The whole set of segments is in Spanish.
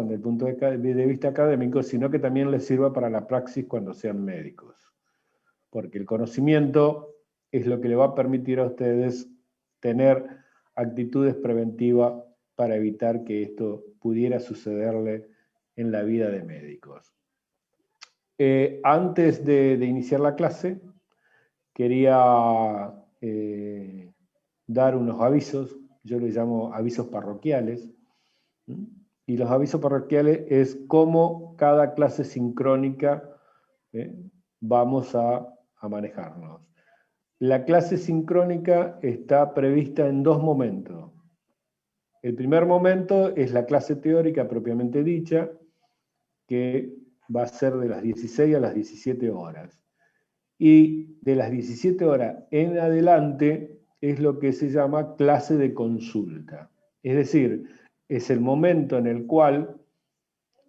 desde el punto de vista académico, sino que también les sirva para la praxis cuando sean médicos. Porque el conocimiento es lo que le va a permitir a ustedes tener actitudes preventivas para evitar que esto pudiera sucederle en la vida de médicos. Antes de iniciar la clase, quería dar unos avisos, yo les llamo avisos parroquiales, y los avisos parroquiales es cómo cada clase sincrónica vamos a manejarnos. La clase sincrónica está prevista en dos momentos. El primer momento es la clase teórica propiamente dicha, que va a ser de las 16 a las 17 horas. Y de las 17 horas en adelante es lo que se llama clase de consulta. Es decir, es el momento en el cual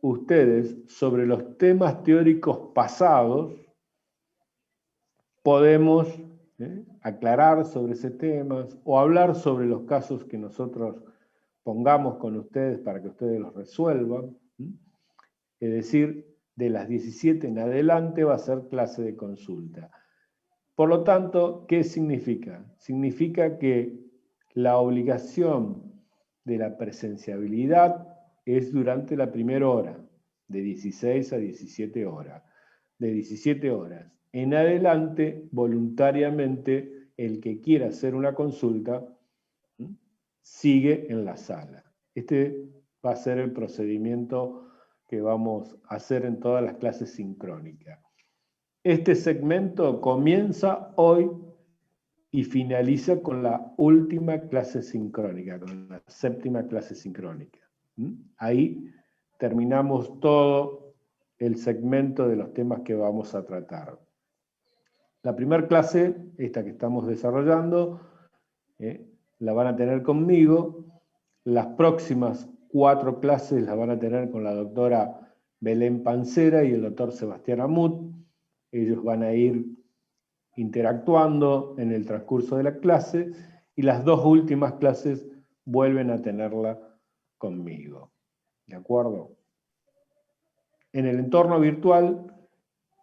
ustedes, sobre los temas teóricos pasados, podemos aclarar sobre ese tema o hablar sobre los casos que nosotros pongamos con ustedes para que ustedes los resuelvan. Es decir, de las 17 en adelante va a ser clase de consulta. Por lo tanto, ¿qué significa? Significa que la obligación de la presenciabilidad es durante la primera hora, de 16 a 17 horas. De 17 horas en adelante, voluntariamente, el que quiera hacer una consulta, sigue en la sala. Este va a ser el procedimiento que vamos a hacer en todas las clases sincrónicas. Este segmento comienza hoy y finaliza con la última clase sincrónica, con la séptima clase sincrónica. Ahí terminamos todo el segmento de los temas que vamos a tratar. La primera clase, esta que estamos desarrollando, la van a tener conmigo. Las próximas 4 clases las van a tener con la doctora Belén Pancera y el doctor Sebastián Amut. Ellos van a ir interactuando en el transcurso de la clase y las 2 últimas clases vuelven a tenerla conmigo. ¿De acuerdo? En el entorno virtual,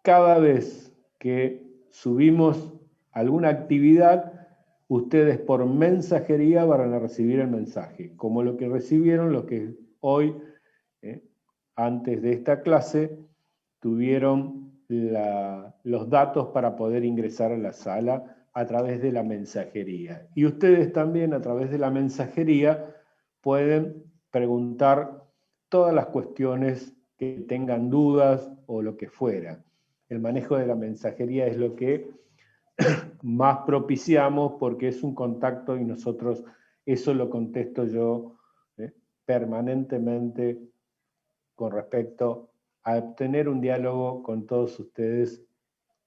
cada vez que subimos alguna actividad, ustedes por mensajería van a recibir el mensaje, como lo que recibieron los que hoy, antes de esta clase, tuvieron los datos para poder ingresar a la sala a través de la mensajería. Y ustedes también a través de la mensajería pueden preguntar todas las cuestiones que tengan dudas o lo que fuera. El manejo de la mensajería es lo que más propiciamos porque es un contacto y nosotros eso lo contesto yo permanentemente con respecto a obtener un diálogo con todos ustedes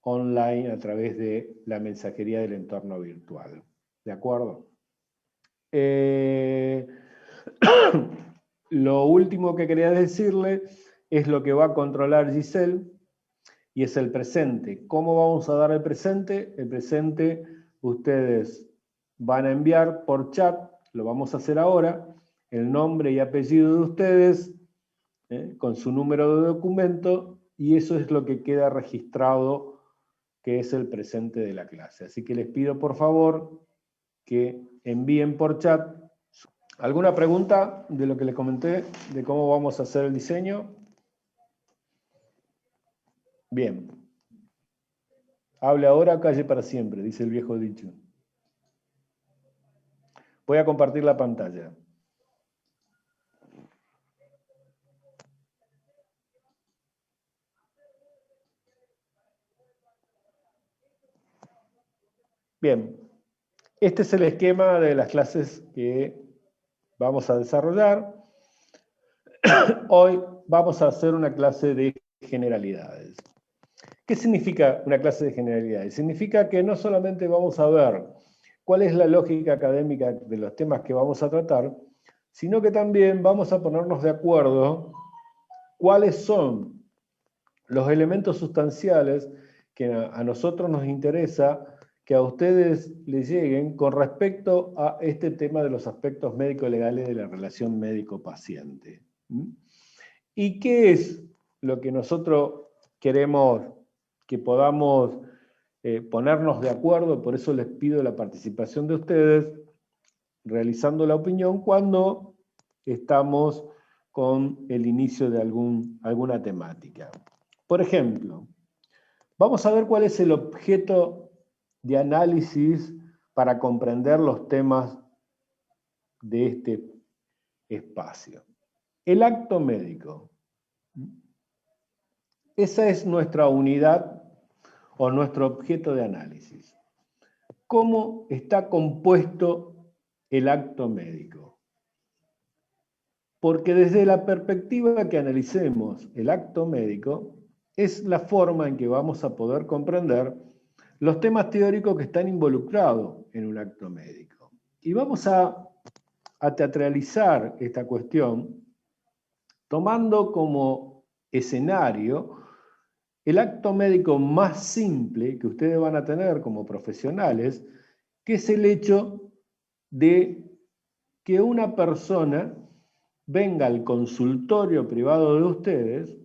online a través de la mensajería del entorno virtual. ¿De acuerdo? Lo último que quería decirle es lo que va a controlar Giselle, y es el presente. ¿Cómo vamos a dar el presente? El presente ustedes van a enviar por chat, lo vamos a hacer ahora, el nombre y apellido de ustedes, con su número de documento, y eso es lo que queda registrado, que es el presente de la clase. Así que les pido por favor que envíen por chat. ¿Alguna pregunta de lo que les comenté, de cómo vamos a hacer el diseño? Bien. Hable ahora, calle para siempre, dice el viejo dicho. Voy a compartir la pantalla. Bien, este es el esquema de las clases que vamos a desarrollar. Hoy vamos a hacer una clase de generalidades. ¿Qué significa una clase de generalidades? Significa que no solamente vamos a ver cuál es la lógica académica de los temas que vamos a tratar, sino que también vamos a ponernos de acuerdo cuáles son los elementos sustanciales que a nosotros nos interesa que a ustedes les lleguen con respecto a este tema de los aspectos médico-legales de la relación médico-paciente. ¿Y qué es lo que nosotros queremos que podamos ponernos de acuerdo? Por eso les pido la participación de ustedes, realizando la opinión cuando estamos con el inicio de alguna temática. Por ejemplo, vamos a ver cuál es el objeto de análisis para comprender los temas de este espacio. El acto médico. Esa es nuestra unidad o nuestro objeto de análisis. ¿Cómo está compuesto el acto médico? Porque desde la perspectiva que analicemos el acto médico, es la forma en que vamos a poder comprender los temas teóricos que están involucrados en un acto médico. Y vamos a teatralizar esta cuestión tomando como escenario el acto médico más simple que ustedes van a tener como profesionales, que es el hecho de que una persona venga al consultorio privado de ustedes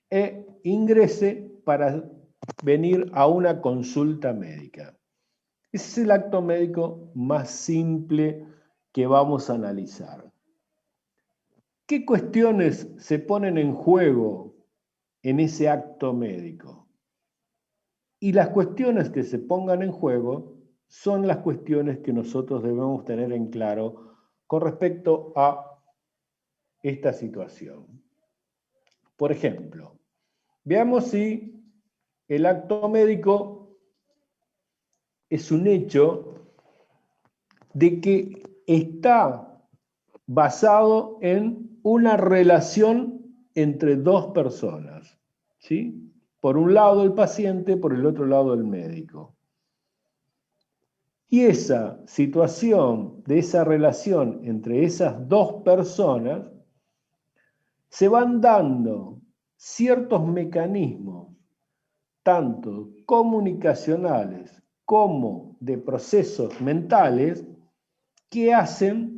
e ingrese para venir a una consulta médica. Ese es el acto médico más simple que vamos a analizar. ¿Qué cuestiones se ponen en juego en ese acto médico? Y las cuestiones que se pongan en juego son las cuestiones que nosotros debemos tener en claro con respecto a esta situación. Por ejemplo, veamos si el acto médico es un hecho de que está basado en una relación entre dos personas, ¿sí? Por un lado el paciente, por el otro lado el médico. Y esa situación de esa relación entre esas dos personas se van dando ciertos mecanismos, tanto comunicacionales como de procesos mentales, que hacen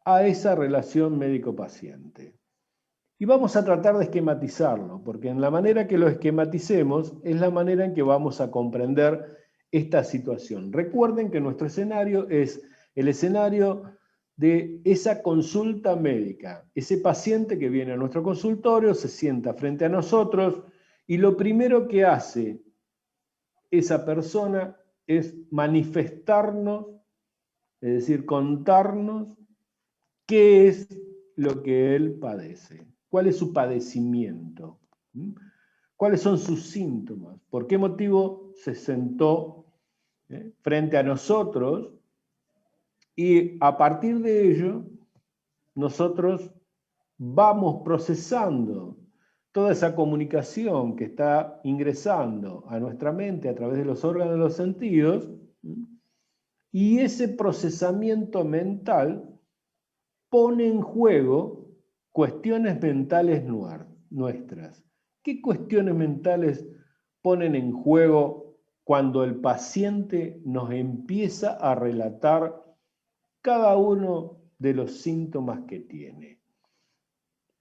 a esa relación médico-paciente. Y vamos a tratar de esquematizarlo, porque en la manera que lo esquematicemos es la manera en que vamos a comprender esta situación. Recuerden que nuestro escenario es el escenario de esa consulta médica. Ese paciente que viene a nuestro consultorio se sienta frente a nosotros y lo primero que hace esa persona es manifestarnos, es decir, contarnos qué es lo que él padece, cuál es su padecimiento, cuáles son sus síntomas, por qué motivo se sentó frente a nosotros, y a partir de ello nosotros vamos procesando toda esa comunicación que está ingresando a nuestra mente a través de los órganos de los sentidos, y ese procesamiento mental pone en juego cuestiones mentales nuestras. ¿Qué cuestiones mentales ponen en juego cuando el paciente nos empieza a relatar cada uno de los síntomas que tiene?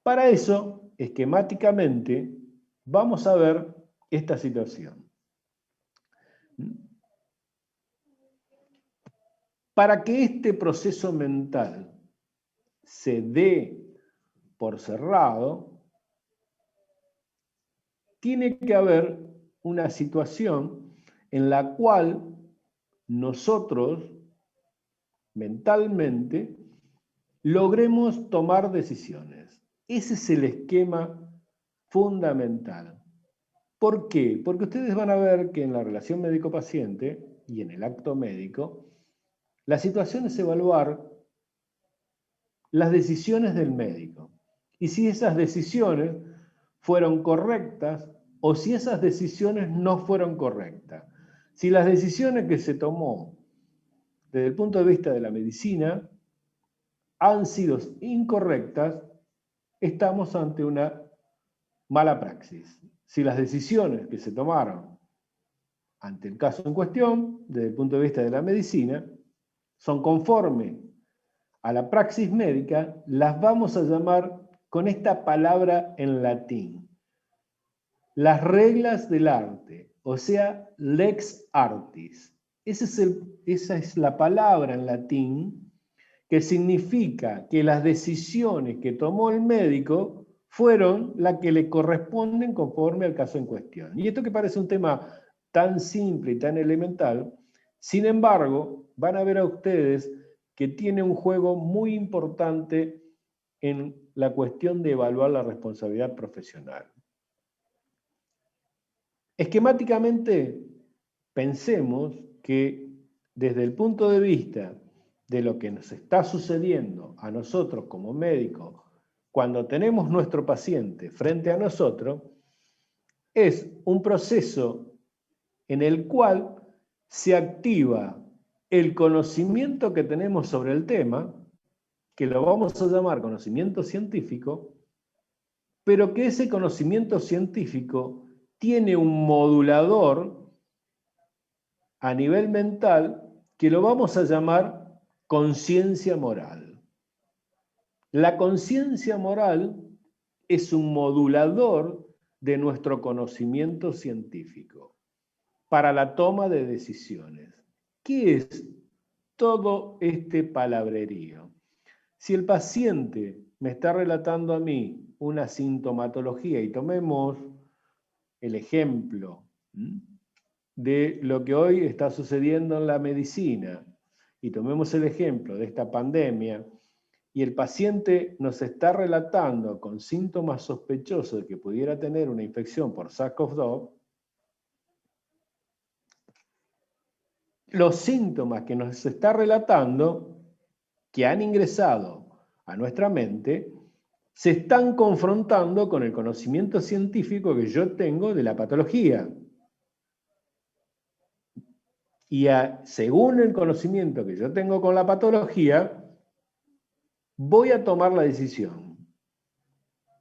Para eso, esquemáticamente, vamos a ver esta situación. Para que este proceso mental se dé por cerrado, tiene que haber una situación en la cual nosotros mentalmente logremos tomar decisiones. Ese es el esquema fundamental. ¿Por qué? Porque ustedes van a ver que en la relación médico-paciente y en el acto médico, la situación es evaluar las decisiones del médico. Y si esas decisiones fueron correctas o si esas decisiones no fueron correctas. Si las decisiones que se tomó desde el punto de vista de la medicina han sido incorrectas, estamos ante una mala praxis. Si las decisiones que se tomaron ante el caso en cuestión, desde el punto de vista de la medicina, son conformes a la praxis médica, las vamos a llamar con esta palabra en latín. Las reglas del arte, o sea, lex artis. Esa es la palabra en latín que significa que las decisiones que tomó el médico fueron las que le corresponden conforme al caso en cuestión. Y esto que parece un tema tan simple y tan elemental, sin embargo, van a ver a ustedes que tiene un juego muy importante en la cuestión de evaluar la responsabilidad profesional. Esquemáticamente, pensemos que desde el punto de vista de lo que nos está sucediendo a nosotros como médicos, cuando tenemos nuestro paciente frente a nosotros, es un proceso en el cual se activa el conocimiento que tenemos sobre el tema, que lo vamos a llamar conocimiento científico, pero que ese conocimiento científico tiene un modulador a nivel mental que lo vamos a llamar conciencia moral. La conciencia moral es un modulador de nuestro conocimiento científico para la toma de decisiones. ¿Qué es todo este palabrerío? Si el paciente me está relatando a mí una sintomatología, y tomemos el ejemplo de lo que hoy está sucediendo en la medicina, y tomemos el ejemplo de esta pandemia, y el paciente nos está relatando con síntomas sospechosos de que pudiera tener una infección por SARS-CoV-2, los síntomas que nos está relatando, que han ingresado a nuestra mente, se están confrontando con el conocimiento científico que yo tengo de la patología. Y según el conocimiento que yo tengo con la patología, voy a tomar la decisión.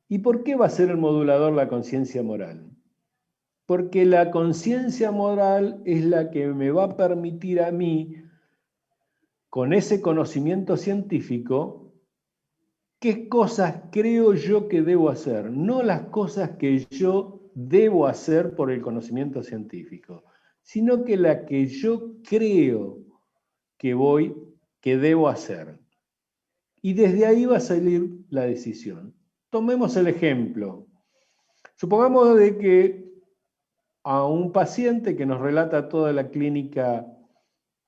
¿Y por qué va a ser el modulador la conciencia moral? Porque la conciencia moral es la que me va a permitir a mí, con ese conocimiento científico, qué cosas creo yo que debo hacer, no las cosas que yo debo hacer por el conocimiento científico, sino que la que yo creo que debo hacer. Y desde ahí va a salir la decisión. Tomemos el ejemplo. Supongamos de que a un paciente que nos relata toda la clínica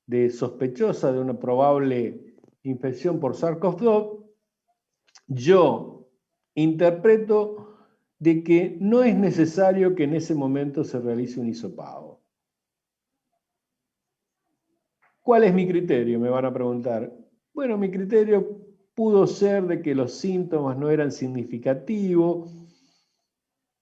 de sospechosa de una probable infección por SARS-CoV-2, yo interpreto de que no es necesario que en ese momento se realice un hisopado. ¿Cuál es mi criterio? Me van a preguntar. Bueno, mi criterio pudo ser de que los síntomas no eran significativos,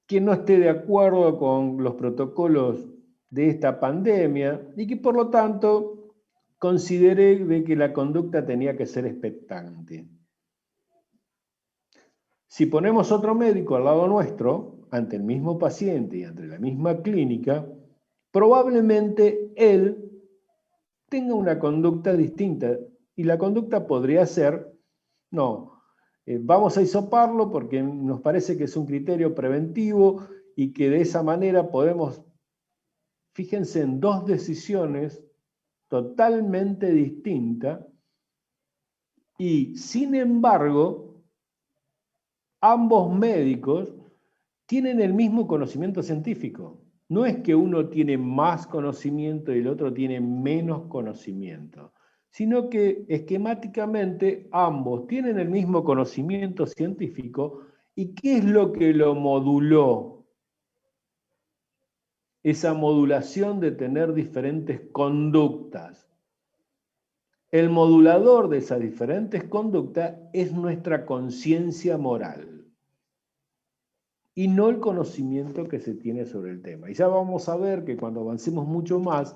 que no esté de acuerdo con los protocolos de esta pandemia y que por lo tanto consideré de que la conducta tenía que ser expectante. Si ponemos otro médico al lado nuestro, ante el mismo paciente y ante la misma clínica, probablemente él tenga una conducta distinta. Y la conducta podría ser, no, vamos a hisoparlo porque nos parece que es un criterio preventivo y que de esa manera podemos, fíjense en dos decisiones totalmente distintas y sin embargo ambos médicos tienen el mismo conocimiento científico. No es que uno tiene más conocimiento y el otro tiene menos conocimiento, sino que esquemáticamente ambos tienen el mismo conocimiento científico. ¿Y qué es lo que lo moduló? Esa modulación de tener diferentes conductas. El modulador de esas diferentes conductas es nuestra conciencia moral y no el conocimiento que se tiene sobre el tema. Y ya vamos a ver que cuando avancemos mucho más,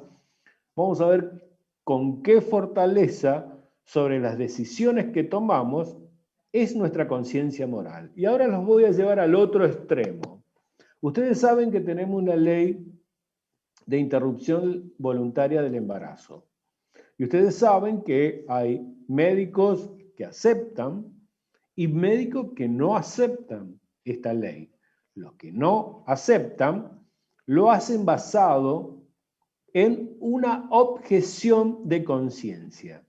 vamos a ver con qué fortaleza sobre las decisiones que tomamos es nuestra conciencia moral. Y ahora los voy a llevar al otro extremo. Ustedes saben que tenemos una ley de interrupción voluntaria del embarazo. Y ustedes saben que hay médicos que aceptan y médicos que no aceptan esta ley. Los que no aceptan lo hacen basado en una objeción de conciencia.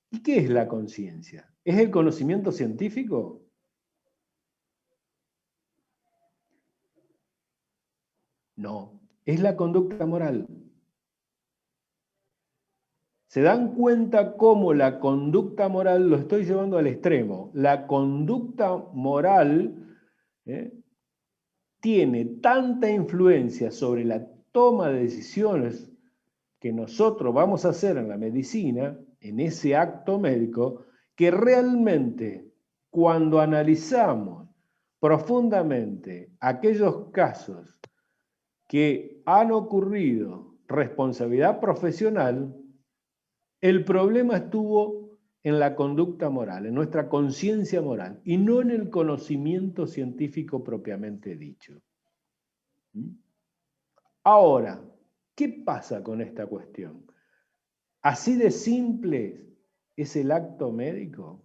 ¿Y qué es la conciencia? ¿Es el conocimiento científico? No, es la conducta moral. ¿Se dan cuenta cómo la conducta moral, lo estoy llevando al extremo, la conducta moral tiene tanta influencia sobre la toma de decisiones que nosotros vamos a hacer en la medicina, en ese acto médico, que realmente cuando analizamos profundamente aquellos casos que han ocurrido responsabilidad profesional, el problema estuvo en la conducta moral, en nuestra conciencia moral, y no en el conocimiento científico propiamente dicho. Ahora, ¿qué pasa con esta cuestión? Así de simple es el acto médico,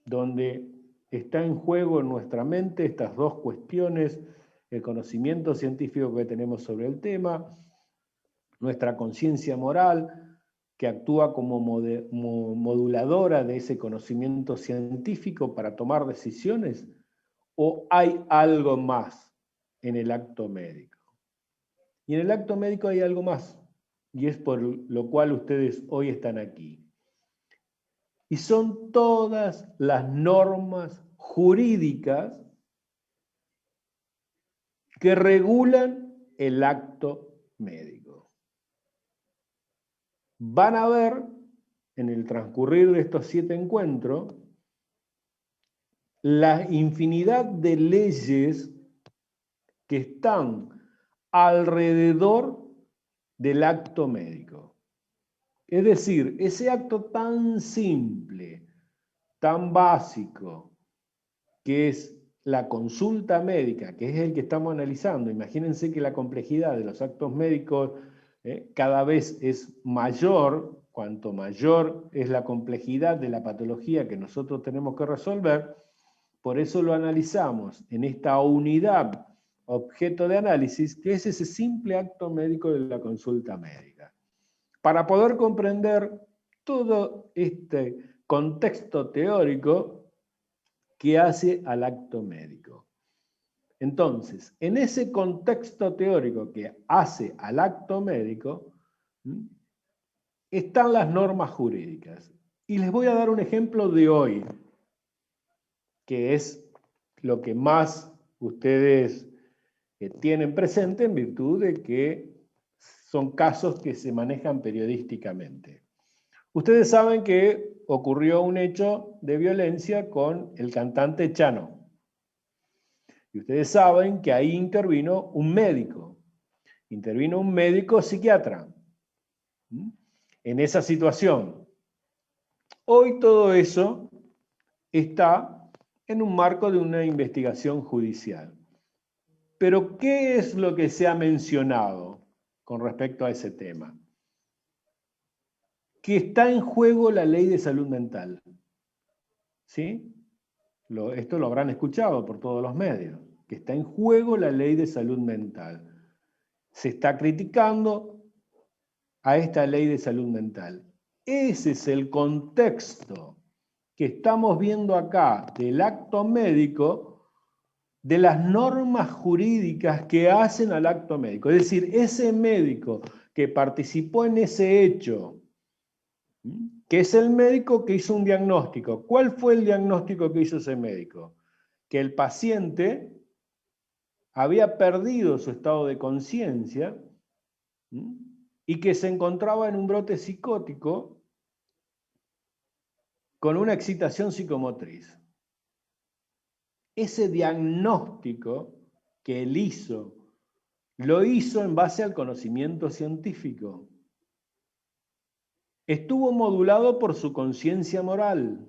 donde está en juego en nuestra mente estas dos cuestiones, el conocimiento científico que tenemos sobre el tema, nuestra conciencia moral, que actúa como moduladora de ese conocimiento científico para tomar decisiones, o hay algo más en el acto médico. Y en el acto médico hay algo más, y es por lo cual ustedes hoy están aquí. Y son todas las normas jurídicas que regulan el acto médico. Van a ver en el transcurrir de estos 7 encuentros la infinidad de leyes que están alrededor del acto médico. Es decir, ese acto tan simple, tan básico, que es la consulta médica, que es el que estamos analizando. Imagínense que la complejidad de los actos médicos cada vez es mayor, cuanto mayor es la complejidad de la patología que nosotros tenemos que resolver. Por eso lo analizamos en esta unidad objeto de análisis, que es ese simple acto médico de la consulta médica. Para poder comprender todo este contexto teórico que hace al acto médico. Entonces, en ese contexto teórico que hace al acto médico, están las normas jurídicas. Y les voy a dar un ejemplo de hoy, que es lo que más ustedes tienen presente en virtud de que son casos que se manejan periodísticamente. Ustedes saben que ocurrió un hecho de violencia con el cantante Chano. Y ustedes saben que ahí intervino un médico psiquiatra en esa situación. Hoy todo eso está en un marco de una investigación judicial. Pero, ¿qué es lo que se ha mencionado con respecto a ese tema? Que está en juego la ley de salud mental. ¿Sí? Esto lo habrán escuchado por todos los medios. Que está en juego la ley de salud mental. Se está criticando a esta ley de salud mental. Ese es el contexto que estamos viendo acá del acto médico, de las normas jurídicas que hacen al acto médico. Es decir, ese médico que participó en ese hecho, que es el médico que hizo un diagnóstico. ¿Cuál fue el diagnóstico que hizo ese médico? Que el paciente había perdido su estado de conciencia y que se encontraba en un brote psicótico con una excitación psicomotriz. Ese diagnóstico que él hizo, lo hizo en base al conocimiento científico. Estuvo modulado por su conciencia moral.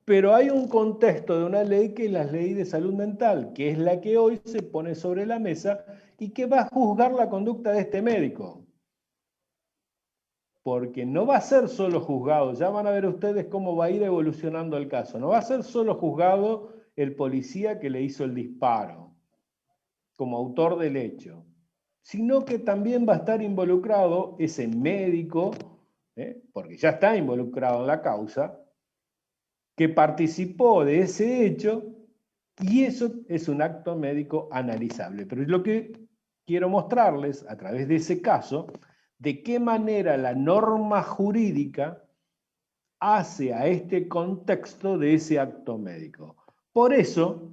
Pero hay un contexto de una ley que es la ley de salud mental, que es la que hoy se pone sobre la mesa y que va a juzgar la conducta de este médico. porque no va a ser solo juzgado, ya van a ver ustedes cómo va a ir evolucionando el caso, no va a ser solo juzgado el policía que le hizo el disparo, como autor del hecho, sino que también va a estar involucrado ese médico, porque ya está involucrado en la causa, que participó de ese hecho, y eso es un acto médico analizable. Pero lo que quiero mostrarles a través de ese caso, de qué manera la norma jurídica hace a este contexto de ese acto médico. Por eso,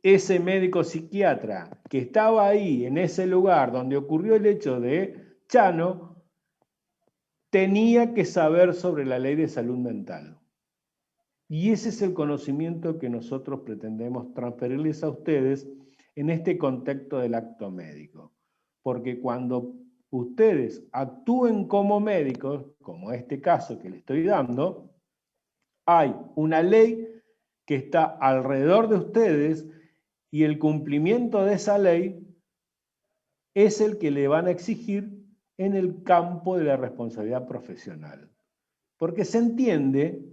ese médico psiquiatra que estaba ahí, en ese lugar donde ocurrió el hecho de Chano, tenía que saber sobre la ley de salud mental. Y ese es el conocimiento que nosotros pretendemos transferirles a ustedes en este contexto del acto médico. Porque cuando ustedes actúen como médicos, como este caso que les estoy dando, hay una ley que está alrededor de ustedes y el cumplimiento de esa ley es el que le van a exigir en el campo de la responsabilidad profesional. Porque se entiende,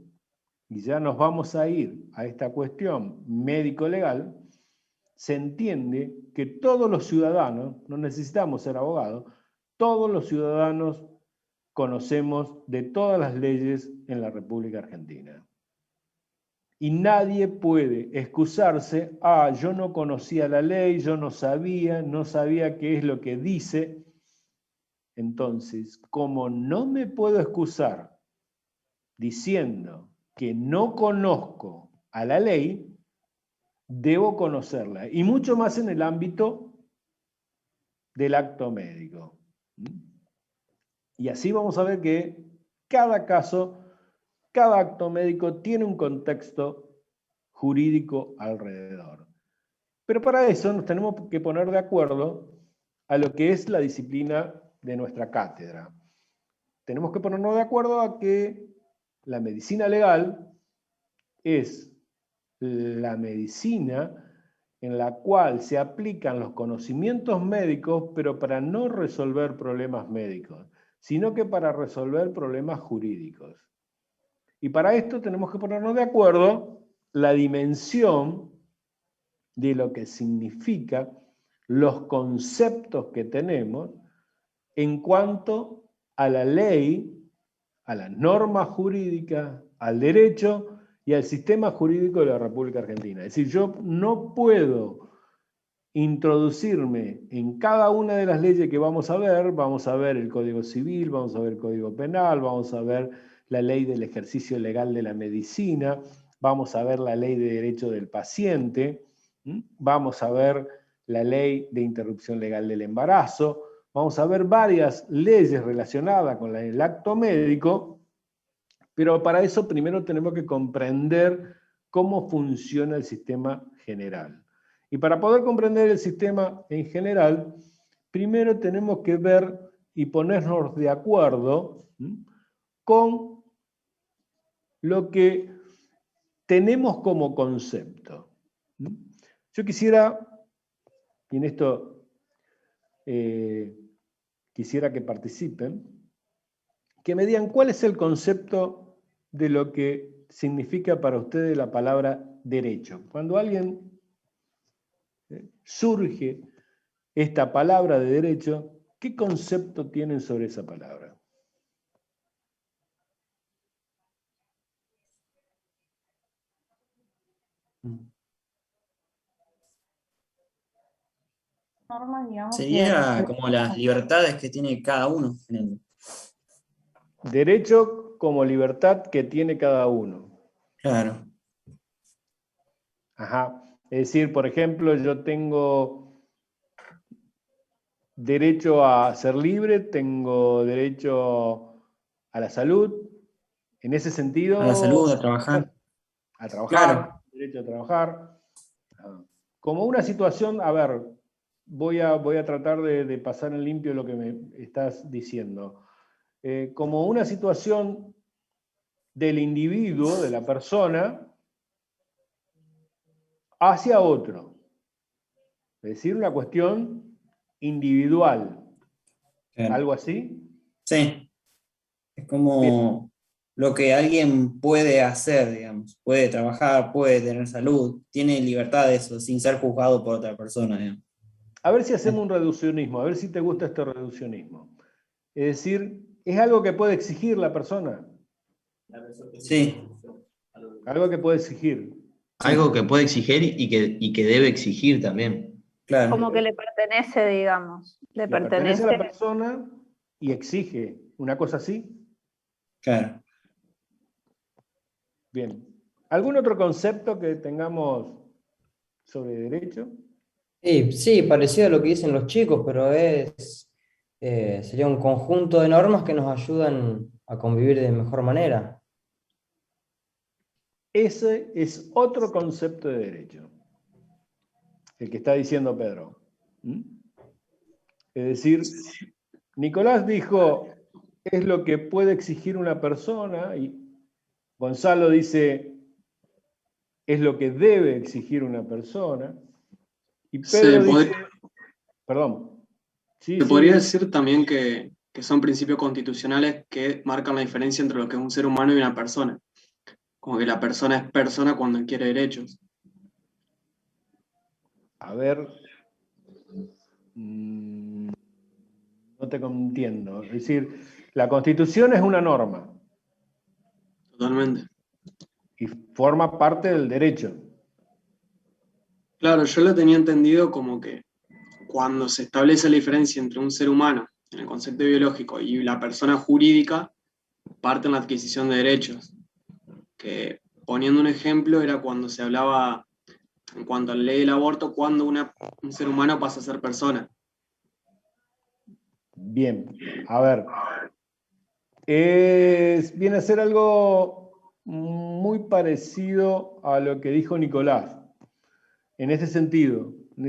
y ya nos vamos a ir a esta cuestión médico-legal, se entiende que todos los ciudadanos, no necesitamos ser abogados, todos los ciudadanos conocemos de todas las leyes en la República Argentina. Y nadie puede excusarse, yo no conocía la ley, yo no sabía qué es lo que dice. Entonces, como no me puedo excusar diciendo que no conozco a la ley, debo conocerla, y mucho más en el ámbito del acto médico. Y así vamos a ver que cada caso, cada acto médico tiene un contexto jurídico alrededor. Pero para eso nos tenemos que poner de acuerdo a lo que es la disciplina de nuestra cátedra. Tenemos que ponernos de acuerdo a que la medicina legal es la medicina en la cual se aplican los conocimientos médicos, pero para no resolver problemas médicos, sino que para resolver problemas jurídicos. Y para esto tenemos que ponernos de acuerdo la dimensión de lo que significa los conceptos que tenemos en cuanto a la ley, a las normas jurídicas, al derecho y al sistema jurídico de la República Argentina. Es decir, yo no puedo introducirme en cada una de las leyes que vamos a ver el Código Civil, vamos a ver el Código Penal, vamos a ver la ley del ejercicio legal de la medicina, vamos a ver la ley de derecho del paciente, vamos a ver la ley de interrupción legal del embarazo, vamos a ver varias leyes relacionadas con el acto médico, pero para eso primero tenemos que comprender cómo funciona el sistema general. Y para poder comprender el sistema en general, primero tenemos que ver y ponernos de acuerdo con lo que tenemos como concepto. Yo quisiera, y en esto quisiera que participen, que me digan cuál es el concepto de lo que significa para ustedes la palabra derecho. Cuando alguien surge esta palabra de derecho, ¿qué concepto tienen sobre esa palabra? Sería como las libertades que tiene cada uno. Derecho como libertad que tiene cada uno. Claro. Ajá. Es decir, por ejemplo, yo tengo derecho a ser libre, tengo derecho a la salud, en ese sentido. A la salud, a trabajar. A trabajar, Claro. derecho a trabajar. Como una situación, a ver, voy a tratar de pasar en limpio lo que me estás diciendo. Como una situación del individuo, de la persona, hacia otro. Es decir, una cuestión individual. Claro. ¿Algo así? Sí. como lo que alguien puede hacer, digamos. Puede trabajar, puede tener salud, tiene libertad de eso, sin ser juzgado por otra persona, digamos. A ver si hacemos un reduccionismo, a ver si te gusta este reduccionismo. Es decir, es algo que puede exigir la persona, Sí, algo que puede exigir. Algo que puede exigir y que debe exigir también. claro. Como que le pertenece, digamos. Le Le pertenece a la pertenece. persona y exige una cosa así. Claro. Bien. ¿Algún otro concepto que tengamos sobre derecho? Sí, parecido a lo que dicen los chicos, pero sería un conjunto de normas que nos ayudan a convivir de mejor manera. Ese es otro concepto de derecho, el que está diciendo Pedro. ¿Mm? Es decir, Nicolás dijo, es lo que puede exigir una persona, y Gonzalo dice, es lo que debe exigir una persona, y Pedro dice, perdón. Sí, Se sí, podría Luis. decir también que son principios constitucionales que marcan la diferencia entre lo que es un ser humano y una persona. Como que la persona es persona cuando adquiere derechos. A ver, no te entiendo. Es decir, la Constitución es una norma Totalmente. y forma parte del derecho. Claro, yo lo tenía entendido como que cuando se establece la diferencia entre un ser humano, en el concepto biológico, y la persona jurídica, parte en la adquisición de derechos. Que poniendo un ejemplo, era cuando se hablaba, en cuanto a la ley del aborto, cuando un ser humano pasa a ser persona. Bien, a ver. Viene a ser algo muy parecido a lo que dijo Nicolás, en ese sentido, en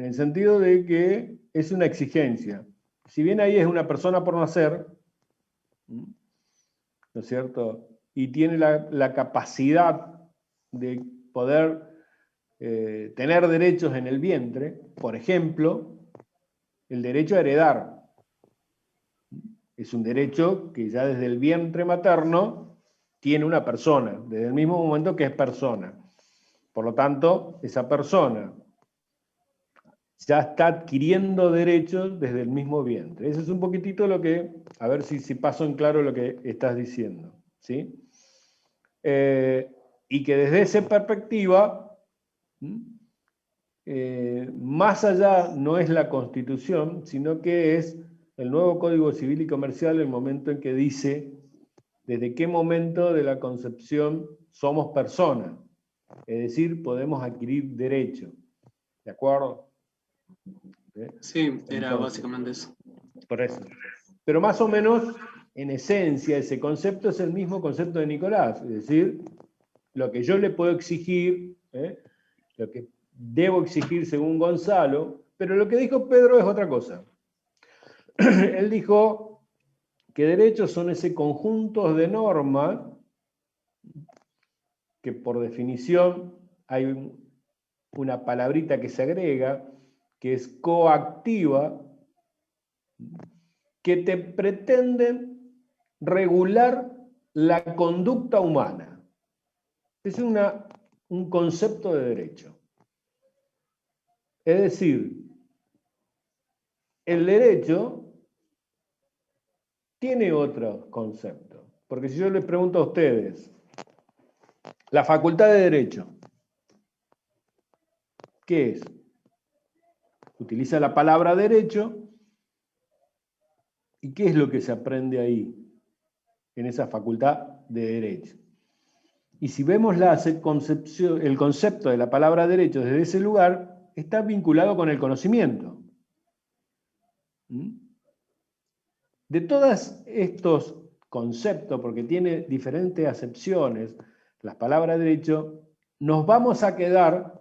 el sentido de que es una exigencia. Si bien ahí es una persona por nacer, ¿no es cierto? Y tiene la capacidad de poder tener derechos en el vientre, por ejemplo, el derecho a heredar. Es un derecho que ya desde el vientre materno tiene una persona, desde el mismo momento que es persona. Por lo tanto, esa persona ya está adquiriendo derechos desde el mismo vientre. Eso es un poquitito lo que, a ver si paso en claro lo que estás diciendo, ¿sí? Y que desde esa perspectiva, más allá no es la Constitución, sino que es el nuevo Código Civil y Comercial el momento en que dice desde qué momento de la concepción somos personas, es decir, podemos adquirir derechos. ¿De acuerdo? Sí, era Entonces, básicamente eso. por eso. Pero más o menos, en esencia, ese concepto es el mismo concepto de Nicolás, es decir, lo que yo le puedo exigir, lo que debo exigir según Gonzalo, pero lo que dijo Pedro es otra cosa. Él dijo que derechos son ese conjunto de normas que por definición hay una palabrita que se agrega, que es coactiva, que te pretenden regular la conducta humana. Es un concepto de derecho. Es decir, el derecho tiene otro concepto. Porque si yo les pregunto a ustedes, la facultad de derecho, ¿qué es? Utiliza la palabra derecho, ¿y qué es lo que se aprende ahí, en esa facultad de derecho? Y si vemos el concepto de la palabra derecho desde ese lugar, está vinculado con el conocimiento. De todos estos conceptos, porque tiene diferentes acepciones, las palabras derecho, nos vamos a quedar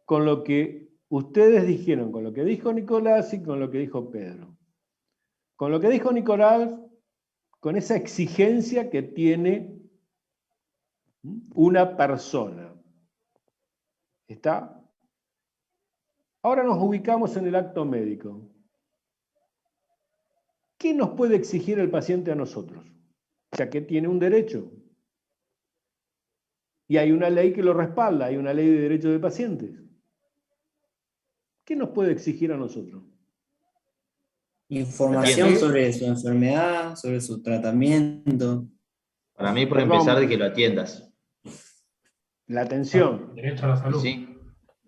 con lo que ustedes dijeron, con lo que dijo Nicolás y con lo que dijo Pedro. Con lo que dijo Nicolás, con esa exigencia que tiene una persona. ¿Está? Ahora nos ubicamos en el acto médico. ¿qué nos puede exigir el paciente a nosotros? Ya que tiene un derecho. Y hay una ley que lo respalda, hay una ley de derechos de pacientes. ¿Qué nos puede exigir a nosotros? Información sobre su enfermedad, sobre su tratamiento. Para mí, por Perdón. empezar, de que lo atiendas. La atención. Derecho a la salud. Sí,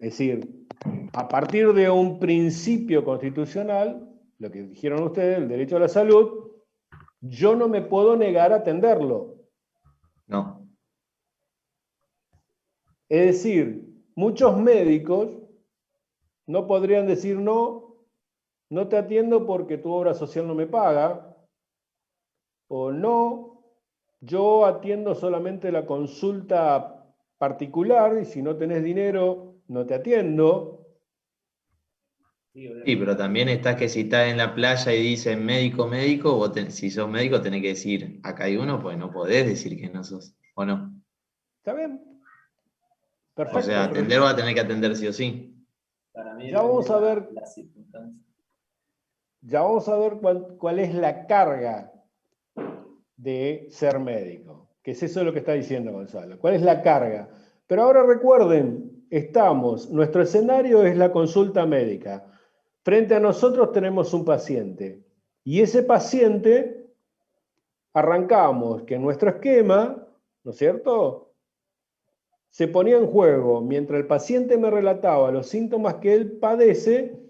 Es decir, a partir de un principio constitucional, lo que dijeron ustedes, el derecho a la salud, yo no me puedo negar a atenderlo. no. Es decir, muchos médicos no podrían decir no, no te atiendo porque tu obra social no me paga, o no, yo atiendo solamente la consulta particular y si no tenés dinero no te atiendo. Sí, pero también estás que si estás en la playa y dicen médico, médico, si sos médico tenés que decir, acá hay uno, pues no podés decir que no sos, ¿o no? ¿Está bien? O Perfecto. sea, atender va a tener que atender sí o sí. Ya vamos a ver, ya vamos a ver cuál es la carga de ser médico, que es eso lo que está diciendo Gonzalo. ¿Cuál es la carga? Pero ahora recuerden, nuestro escenario es la consulta médica. Frente a nosotros tenemos un paciente. Y ese paciente, arrancamos que nuestro esquema, ¿no es cierto?, se ponía en juego. Mientras el paciente me relataba los síntomas que él padece,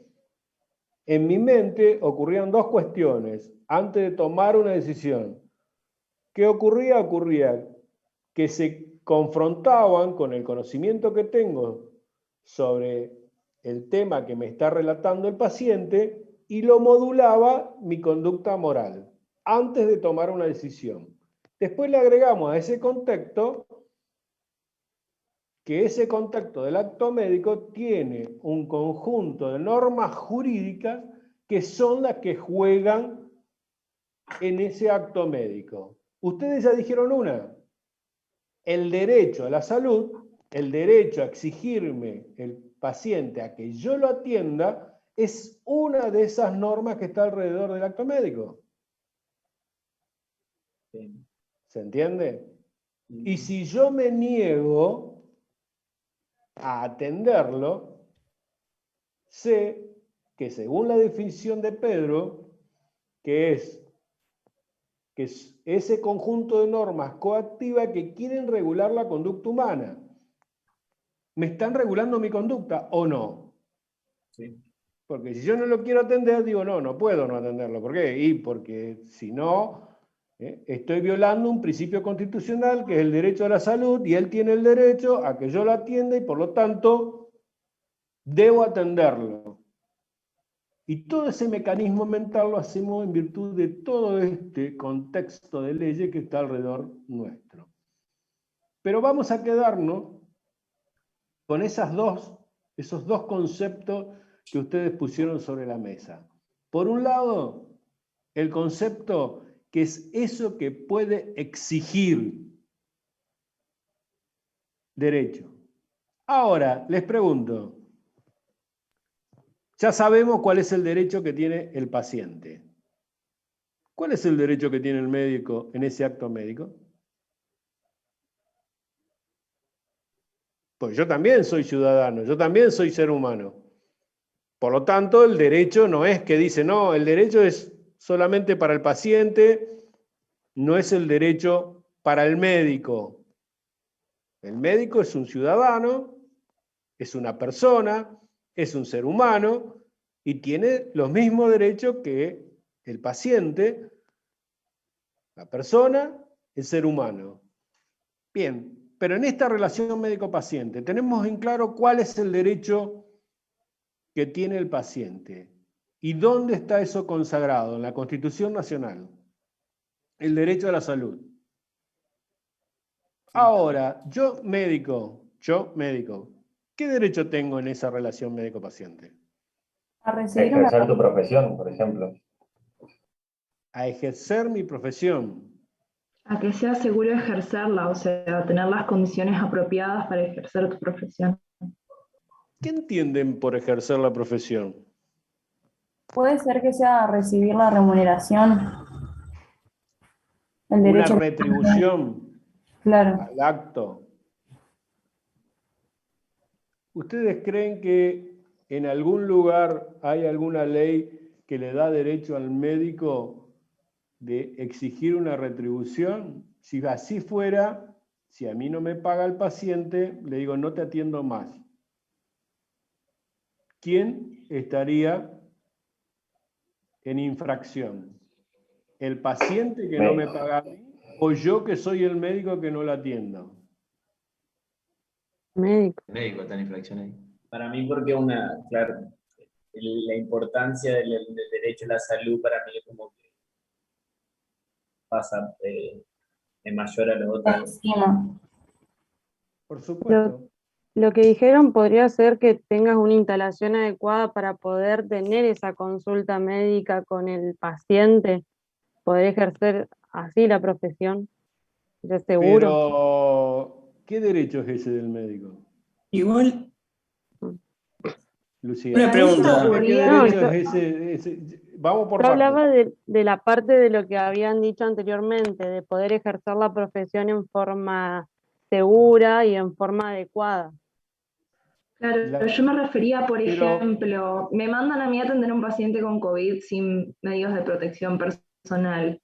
en mi mente ocurrían dos cuestiones antes de tomar una decisión. ¿Qué ocurría? Ocurría que se confrontaban con el conocimiento que tengo sobre el tema que me está relatando el paciente y lo modulaba mi conducta moral antes de tomar una decisión. Después le agregamos a ese contexto que ese contexto del acto médico tiene un conjunto de normas jurídicas que son las que juegan en ese acto médico. Ustedes ya dijeron una, el derecho a la salud, el derecho a exigirme el paciente a que yo lo atienda, es una de esas normas que está alrededor del acto médico. ¿Se entiende? Y si yo me niego a atenderlo, sé que según la definición de Pedro, que es ese conjunto de normas coactivas que quieren regular la conducta humana. ¿Me están regulando mi conducta o no? Sí. Porque si yo no lo quiero atender, digo, no puedo no atenderlo. ¿Por qué? Y porque si no, estoy violando un principio constitucional que es el derecho a la salud y él tiene el derecho a que yo lo atienda y por lo tanto debo atenderlo. Y todo ese mecanismo mental lo hacemos en virtud de todo este contexto de leyes que está alrededor nuestro. Pero vamos a quedarnos con esos dos conceptos que ustedes pusieron sobre la mesa. Por un lado, el concepto que es eso que puede exigir derecho. Ahora, les pregunto, ya sabemos cuál es el derecho que tiene el paciente. ¿Cuál es el derecho que tiene el médico en ese acto médico? Pues yo también soy ciudadano, yo también soy ser humano. Por lo tanto, el derecho no es que dice, no, el derecho es solamente para el paciente, no es el derecho para el médico. El médico es un ciudadano, es una persona, es un ser humano y tiene los mismos derechos que el paciente, la persona, el ser humano. Bien, pero en esta relación médico-paciente tenemos en claro cuál es el derecho que tiene el paciente y dónde está eso consagrado en la Constitución Nacional, el derecho a la salud. Ahora, yo médico, ¿qué derecho tengo en esa relación médico-paciente? A recibir una... Ejercer tu profesión, por ejemplo. A ejercer mi profesión. A que sea seguro ejercerla, o sea, tener las condiciones apropiadas para ejercer tu profesión. ¿Qué entienden por ejercer la profesión? Puede ser que sea recibir la remuneración, el Una derecho. retribución Claro. al acto. ¿Ustedes creen que en algún lugar hay alguna ley que le da derecho al médico de exigir una retribución? Si así fuera, si a mí no me paga el paciente, le digo, no te atiendo más. ¿Quién estaría en infracción? ¿El paciente que no me paga a mí o yo que soy el médico que no lo atiendo? Médico. El médico está en infracción ahí. Para mí, porque claro, la importancia del derecho a la salud para mí es como que pasa de mayor a los otros. Encima. Por supuesto. Lo que dijeron podría ser que tengas una instalación adecuada para poder tener esa consulta médica con el paciente, poder ejercer así la profesión, de seguro. Pero, ¿qué derecho es ese del médico? Igual, Lucía. una pregunta. ¿Qué No, derecho es ese? Vamos por Yo hablaba partes. de la parte de lo que habían dicho anteriormente, de poder ejercer la profesión en forma segura y en forma adecuada. Claro, yo me refería, por Pero- ejemplo, me mandan a mí a atender a un paciente con COVID sin medios de protección personal.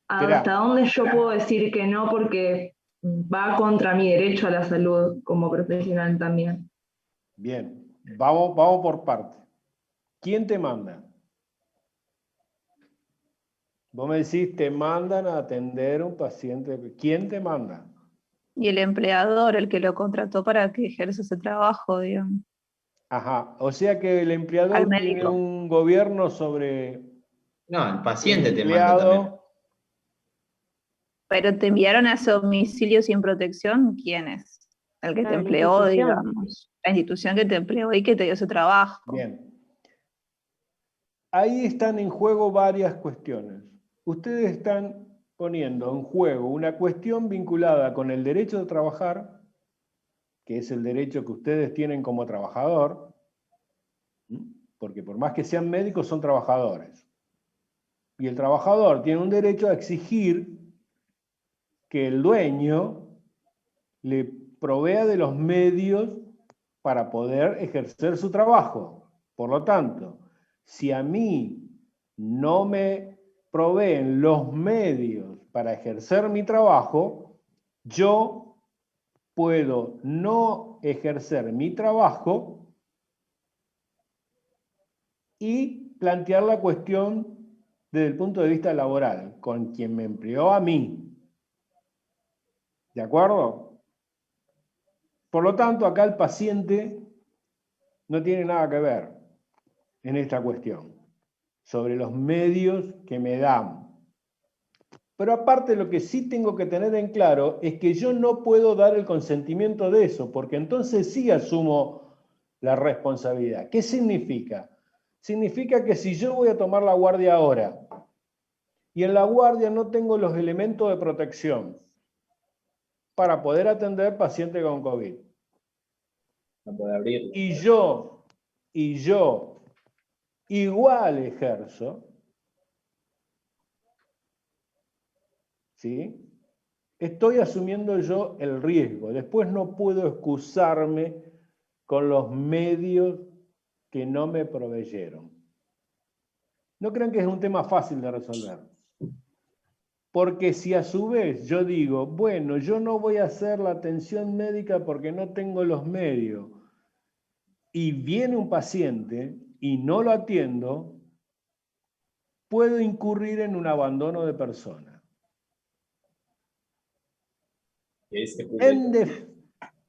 Esperá. ¿Hasta dónde yo puedo decir que no porque va contra mi derecho a la salud como profesional también? Bien, vamos por partes. ¿Quién te manda? Vos me decís, te mandan a atender a un paciente. ¿Quién te manda? Y el empleador, el que lo contrató para que ejerza ese trabajo, digamos. Ajá, o sea que el Al empleador médico. tiene un gobierno sobre No, el el paciente te manda también. empleado. Pero te enviaron a ese domicilio sin protección, ¿quién es? El que te La empleó, institución. digamos. La institución que te empleó y que te dio ese trabajo. Bien. Ahí están en juego varias cuestiones. Ustedes están poniendo en juego una cuestión vinculada con el derecho de trabajar, que es el derecho que ustedes tienen como trabajador, porque por más que sean médicos son trabajadores. Y el trabajador tiene un derecho a exigir que el dueño le provea de los medios para poder ejercer su trabajo. Por lo tanto, si a mí no me proveen los medios para ejercer mi trabajo, yo puedo no ejercer mi trabajo y plantear la cuestión desde el punto de vista laboral, con quien me empleó a mí. ¿De acuerdo? Por lo tanto, acá el paciente no tiene nada que ver en esta cuestión, sobre los medios que me dan. Pero aparte lo que sí tengo que tener en claro es que yo no puedo dar el consentimiento de eso, porque entonces sí asumo la responsabilidad. ¿Qué significa? Significa que si yo voy a tomar la guardia ahora y en la guardia no tengo los elementos de protección para poder atender paciente con COVID, No puede abrirlo. y yo igual ejerzo, ¿sí? Estoy asumiendo yo el riesgo. Después no puedo excusarme con los medios que no me proveyeron. No crean que es un tema fácil de resolver. Porque si a su vez yo digo, bueno, yo no voy a hacer la atención médica porque no tengo los medios, y viene un paciente y no lo atiendo, puedo incurrir en un abandono de persona.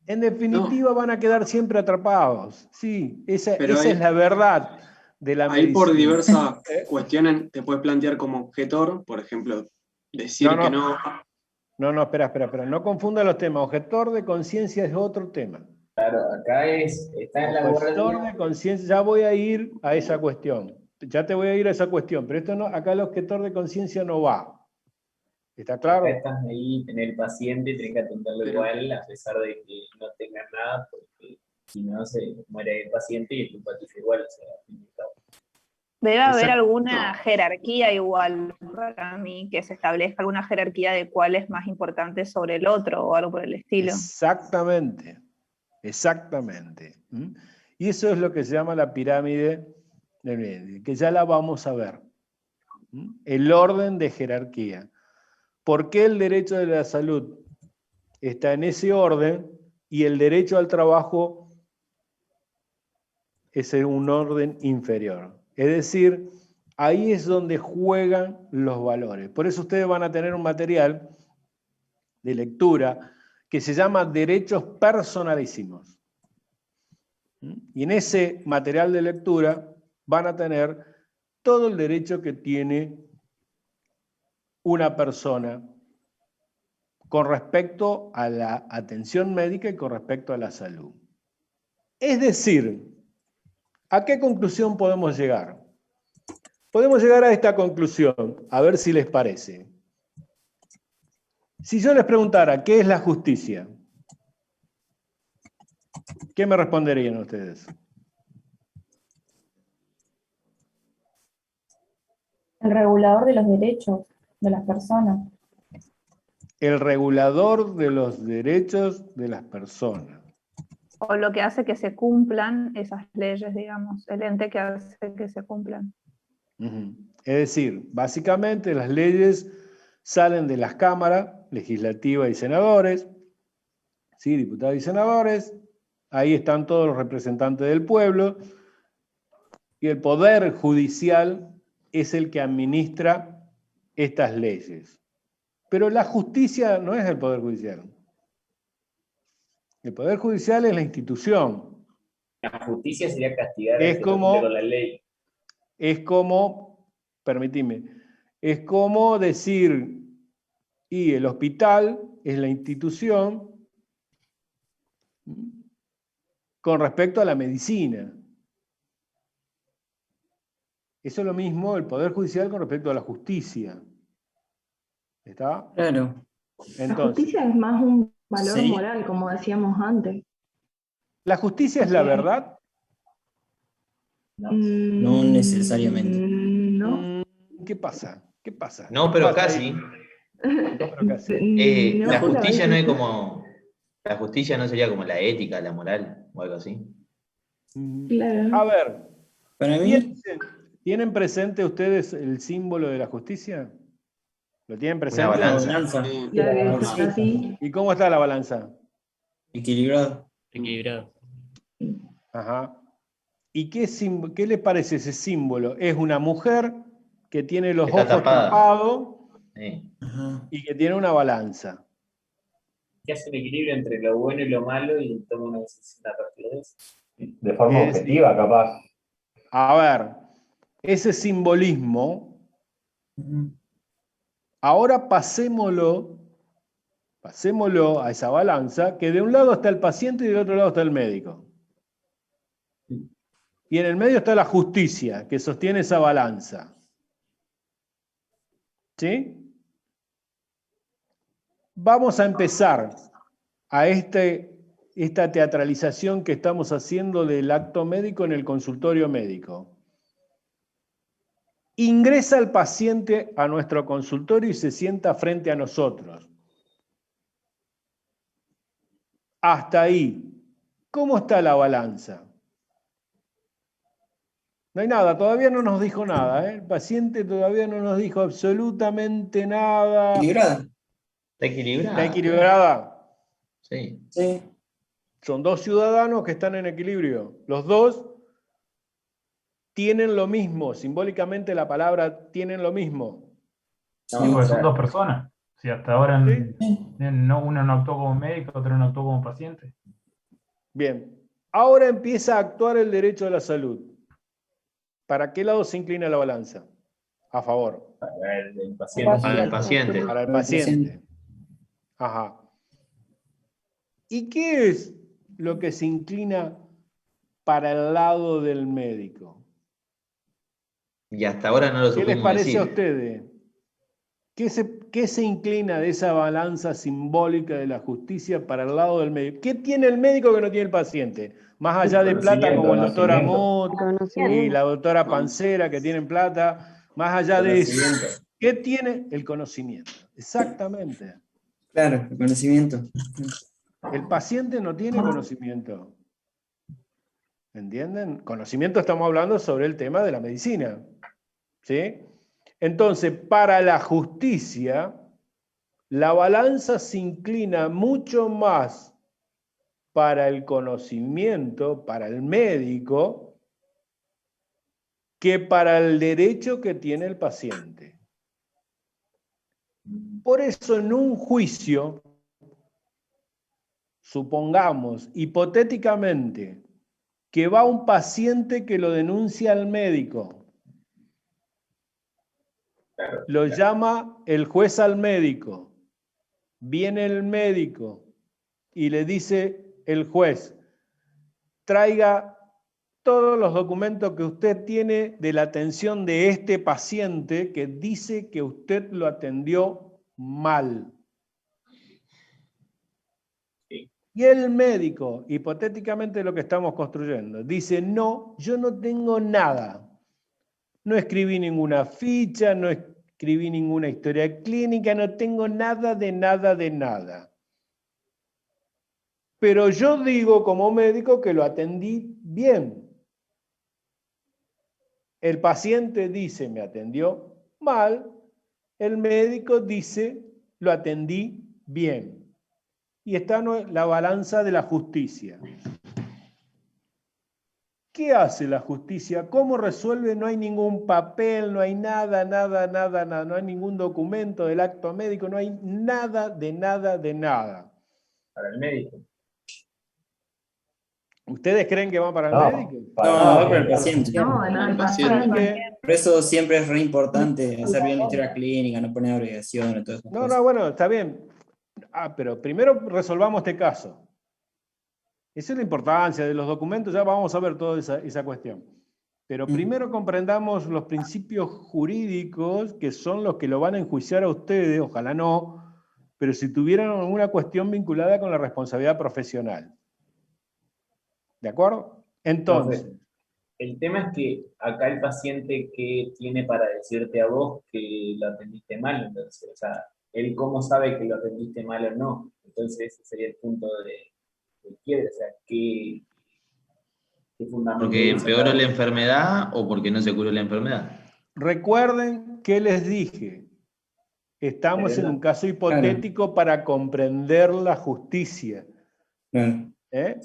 En definitiva van a quedar siempre atrapados. Sí, esa es la verdad de la medicina. Ahí por diversas cuestiones te puedes plantear como objetor, por ejemplo, decir que no. No, espera. No confunda los temas. Objetor de conciencia es otro tema. Claro, acá está en la Objetor guardia. de conciencia, ya voy a ir a esa cuestión. Ya te voy a ir a esa cuestión, pero esto no, acá el objetor de conciencia no va. ¿Está claro? Acá estás ahí, tener el paciente, tenés que atenderlo igual, a pesar de que no tengas nada, porque si no se muere el paciente y el tuyo igual. O sea, Debe haber Exacto. alguna jerarquía igual para mí, que se establezca alguna jerarquía de cuál es más importante sobre el otro o algo por el estilo. Exactamente, exactamente. ¿Mm? Y eso es lo que se llama la pirámide del bien, que ya la vamos a ver. ¿Mm? El orden de jerarquía. ¿Por qué el derecho de la salud está en ese orden y el derecho al trabajo es en un orden inferior? Es decir, ahí es donde juegan los valores. Por eso ustedes van a tener un material de lectura que se llama Derechos Personalísimos. Y en ese material de lectura van a tener todo el derecho que tiene una persona con respecto a la atención médica y con respecto a la salud. Es decir, ¿a qué conclusión podemos llegar? Podemos llegar a esta conclusión, a ver si les parece. Si yo les preguntara, ¿qué es la justicia? ¿Qué me responderían ustedes? El regulador de los derechos de las personas. El regulador de los derechos de las personas. O lo que hace que se cumplan esas leyes, digamos, el ente que hace que se cumplan. Es decir, básicamente las leyes salen de las cámaras legislativas y senadores, ¿sí? Diputados y senadores, ahí están todos los representantes del pueblo, y el poder judicial es el que administra estas leyes. Pero la justicia no es el poder judicial. El poder judicial es la institución. La justicia sería castigar Es a como- con la ley. Es como, permitime, es como decir, y el hospital es la institución con respecto a la medicina. Eso es lo mismo el Poder Judicial con respecto a la justicia. ¿Está? Claro. La Entonces, justicia es más un valor Sí. moral, como decíamos antes. ¿la justicia es la Ok. verdad? No necesariamente. No. ¿Qué pasa? ¿Qué pasa? No, ¿Qué pero pasa casi. ahí? No, pero casi. No, La pero justicia no es veces- como. La justicia no sería como la ética, la moral o algo así. Claro. A ver, Para mí, ¿tienen presente ustedes el símbolo de la justicia? ¿Lo tienen presente? Una balanza. balanza Claro que está así. ¿Y cómo está la balanza? equilibrado. Equilibrado. Ajá. ¿Y qué les parece ese símbolo? Es una mujer que tiene los Está ojos tapada. tapados Sí. Ajá. y que tiene una balanza. Que hace un equilibrio entre lo bueno y lo malo y toma una decisión a partir de eso. De forma Es decir, objetiva, capaz. A ver, ese simbolismo, Ujú. ahora pasémoslo a esa balanza, que de un lado está el paciente y del otro lado está el médico. Y en el medio está la justicia, que sostiene esa balanza. ¿Sí? Vamos a empezar a esta teatralización que estamos haciendo del acto médico en el consultorio médico. Ingresa el paciente a nuestro consultorio y se sienta frente a nosotros. Hasta ahí. ¿Cómo está la balanza? No hay nada, todavía no nos dijo nada, ¿eh? El paciente todavía no nos dijo absolutamente nada. Equilibrado. Está equilibrada. ¿Está equilibrada? Sí. Sí. Son dos ciudadanos que están en equilibrio. Los dos tienen lo mismo. Simbólicamente la palabra tienen lo mismo. Sí, porque son dos personas. Si hasta ahora Sí. uno no actuó como médico, otro no actuó como paciente. Bien. Ahora empieza a actuar el derecho a la salud. ¿Para qué lado se inclina la balanza? A favor. Para el paciente. Para el paciente. Para el paciente. Ajá. ¿Y qué es lo que se inclina para el lado del médico? Y hasta ahora no lo ¿Qué les supimos parece a decir. ustedes? ¿Qué se inclina de esa balanza simbólica de la justicia para el lado del médico? ¿Qué tiene el médico que no tiene el paciente? Más allá de plata como el doctor Amut y la doctora Pancera que tienen plata, más allá de eso, ¿qué tiene? El conocimiento. Exactamente. Claro, el conocimiento. El paciente no tiene conocimiento. ¿Entienden? Conocimiento estamos hablando sobre el tema de la medicina. ¿Sí? Entonces, para la justicia, la balanza se inclina mucho más para el conocimiento, para el médico, que para el derecho que tiene el paciente. Por eso en un juicio, supongamos, hipotéticamente, que va un paciente que lo denuncia al médico, lo llama el juez al médico, viene el médico y le dice el juez, traiga todos los documentos que usted tiene de la atención de este paciente que dice que usted lo atendió mal. Y el médico, hipotéticamente lo que estamos construyendo, dice, no, yo no tengo nada. No escribí ninguna ficha, no escribí ninguna historia clínica, no tengo nada de nada de nada. Pero yo digo como médico que lo atendí bien. El paciente dice, me atendió mal. El médico dice, lo atendí bien. Y está en la balanza de la justicia. ¿Qué hace la justicia? ¿Cómo resuelve? No hay ningún papel, no hay nada, no hay ningún documento del acto médico, no hay nada de nada de nada. Para el médico. ¿Ustedes creen que va para el médico? No, va para el paciente. No, el paciente. Por eso siempre es re importante hacer bien la historia clínica, no poner abreviaciones, todas esas cosas. No, bueno, está bien. Pero primero resolvamos este caso. Esa es la importancia de los documentos, ya vamos a ver toda esa cuestión. Pero primero comprendamos los principios jurídicos que son los que lo van a enjuiciar a ustedes, ojalá no, pero si tuvieran alguna cuestión vinculada con la responsabilidad profesional. ¿De acuerdo? Entonces, el tema es que acá el paciente, ¿qué tiene para decirte a vos que lo atendiste mal? Entonces, o sea, él cómo sabe que lo atendiste mal o no. Entonces ese sería el punto de quiebre, o sea, ¿qué fundamento? ¿Porque empeoró la enfermedad o porque no se curó la enfermedad? recuerden que les dije, estamos en un caso hipotético para comprender la justicia. Sí.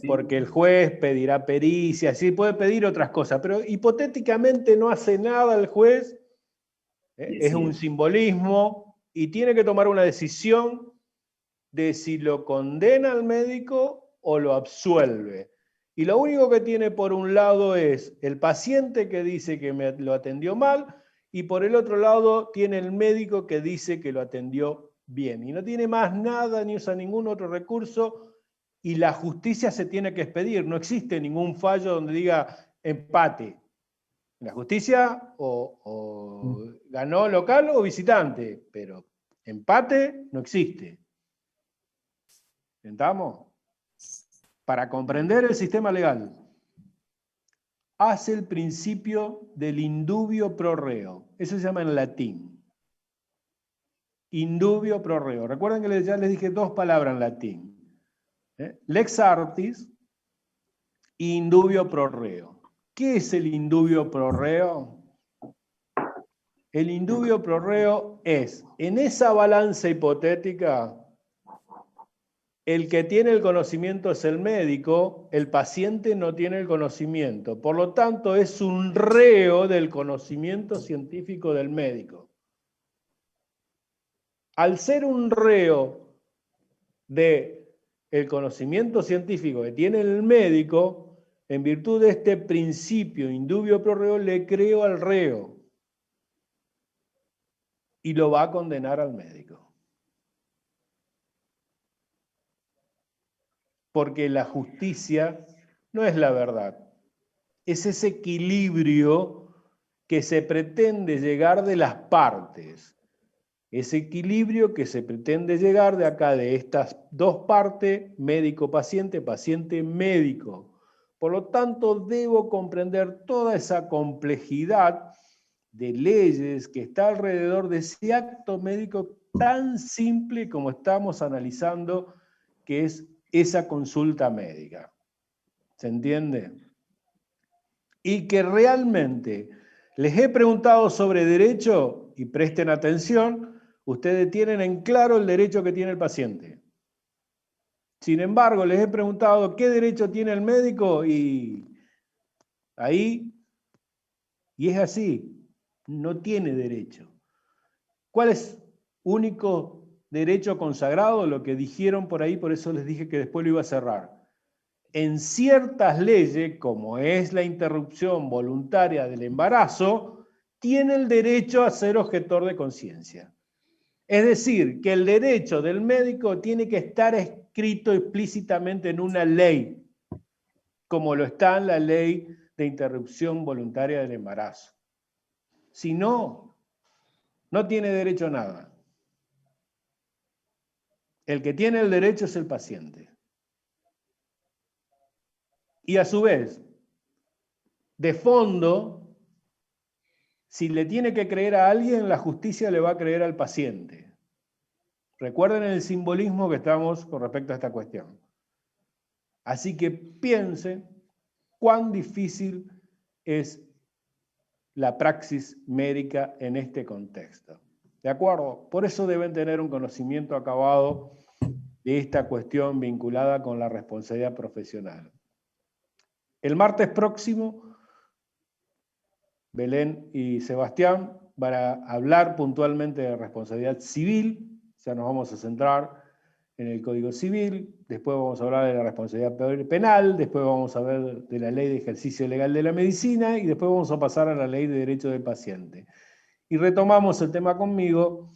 Porque el juez pedirá pericia, sí puede pedir otras cosas, pero hipotéticamente no hace nada el juez, es un simbolismo y tiene que tomar una decisión de si lo condena al médico o lo absuelve. Y lo único que tiene por un lado es el paciente que dice que lo atendió mal y por el otro lado tiene el médico que dice que lo atendió bien. Y no tiene más nada ni usa ningún otro recurso y la justicia se tiene que expedir. No existe ningún fallo donde diga empate. La justicia o ganó local o visitante, pero empate no existe. ¿Entendamos? Para comprender el sistema legal, hace el principio del indubio pro reo. Eso se llama en latín. Indubio pro reo. Recuerden que ya les dije dos palabras en latín. Lex artis e indubio pro reo. ¿Qué es el indubio pro reo? El indubio pro reo es, en esa balanza hipotética, el que tiene el conocimiento es el médico, el paciente no tiene el conocimiento. Por lo tanto, es un reo del conocimiento científico del médico. Al ser un reo del conocimiento científico que tiene el médico, en virtud de este principio indubio pro reo, le creo al reo y lo va a condenar al médico. Porque la justicia no es la verdad, es ese equilibrio que se pretende llegar de las partes. Ese equilibrio que se pretende llegar de acá, de estas dos partes, médico-paciente, paciente-médico. Por lo tanto, debo comprender toda esa complejidad de leyes que está alrededor de ese acto médico tan simple como estamos analizando, que es esa consulta médica. ¿Se entiende? Y que realmente les he preguntado sobre derecho, y presten atención, ustedes tienen en claro el derecho que tiene el paciente. Sin embargo, les he preguntado qué derecho tiene el médico y ahí, y es así, no tiene derecho. ¿Cuál es único derecho consagrado? Lo que dijeron por ahí, por eso les dije que después lo iba a cerrar. En ciertas leyes, como es la interrupción voluntaria del embarazo, tiene el derecho a ser objetor de conciencia. Es decir, que el derecho del médico tiene que estar escrito explícitamente en una ley, como lo está en la ley de interrupción voluntaria del embarazo. Si no, no tiene derecho a nada. El que tiene el derecho es el paciente. Y a su vez, de fondo, si le tiene que creer a alguien, la justicia le va a creer al paciente. Recuerden el simbolismo que estamos con respecto a esta cuestión. Así que piensen cuán difícil es la praxis médica en este contexto. ¿De acuerdo? Por eso deben tener un conocimiento acabado de esta cuestión vinculada con la responsabilidad profesional. El martes próximo, Belén y Sebastián van a hablar puntualmente de responsabilidad civil, o sea, nos vamos a centrar en el Código Civil, después vamos a hablar de la responsabilidad penal, después vamos a ver de la Ley de Ejercicio Legal de la Medicina y después vamos a pasar a la Ley de Derecho del Paciente. Y retomamos el tema conmigo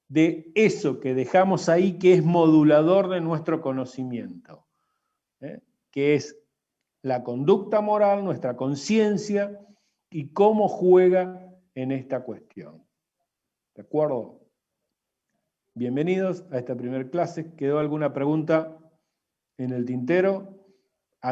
de eso que dejamos ahí, que es modulador de nuestro conocimiento, que es la conducta moral, nuestra conciencia y cómo juega en esta cuestión. ¿De acuerdo? Bienvenidos a esta primera clase. ¿Quedó alguna pregunta en el tintero?